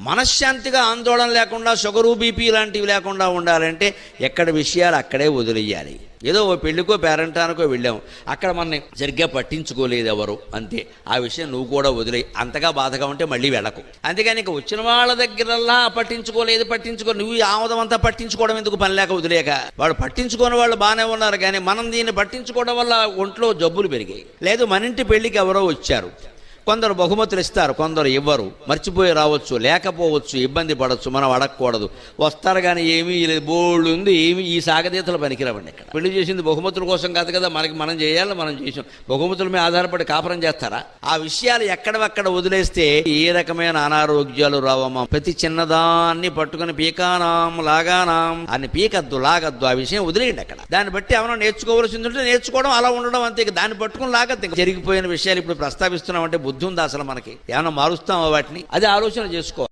మనశ్శాంతిగా ఆందోళన లేకుండా షుగరు బీపీ లాంటివి లేకుండా ఉండాలంటే ఎక్కడ విషయాలు అక్కడే వదిలేయాలి. ఏదో ఓ పెళ్ళికో పేరంటానికో వెళ్ళాం, అక్కడ మనని సరిగ్గా పట్టించుకోలేదు ఎవరు, అంతే. ఆ విషయం నువ్వు కూడా వదిలేయి. అంతగా బాధగా ఉంటే మళ్ళీ వెళ్ళకు. అంతేగాని ఇంక వచ్చిన వాళ్ళ దగ్గరల్లా పట్టించుకో నువ్వు ఆమోదం అంతా పట్టించుకోవడం ఎందుకు, పని లేక వదిలేక. వాడు పట్టించుకోని వాళ్ళు బాగానే ఉన్నారు, కానీ మనం దీన్ని పట్టించుకోవడం వల్ల ఒంట్లో జబ్బులు పెరిగాయి. లేదు మన ఇంటి పెళ్ళికి ఎవరో వచ్చారు, కొందరు బహుమతులు ఇస్తారు, కొందరు ఇవ్వరు, మర్చిపోయి రావచ్చు, లేకపోవచ్చు, ఇబ్బంది పడవచ్చు, మనం అడగకూడదు. వస్తారు కానీ ఏమీ లేదు, బోల్డ్ ఉంది, ఏమి ఈ సాగతీతలు పనికిరావండి. ఇక్కడ పెళ్లి చేసింది బహుమతుల కోసం కాదు కదా, మనం చేయాలని మనం చేసాం. బహుమతుల మీద ఆధారపడి కాపురం చేస్తారా? ఆ విషయాలు ఎక్కడవక్కడ వదిలేస్తే ఏ రకమైన అనారోగ్యాలు రావమ్మా. ప్రతి చిన్నదాన్ని పట్టుకుని పీకానాం లాగానాం అని పీకద్దు, లాగద్దు. ఆ విషయం వదిలేయండి. అక్కడ దాన్ని బట్టి ఏమైనా నేర్చుకోవాల్సింది ఉంటే నేర్చుకోవడం, అలా ఉండడం, అంతే. దాన్ని పట్టుకుని లాగద్దు. జరిగిపోయిన విషయాలు ఇప్పుడు ప్రస్తావిస్తున్నాం అంటే బుద్ధి ఉందా అసలు మనకి? ఏమైనా మారుస్తామా వాటిని? అది ఆలోచన చేసుకో.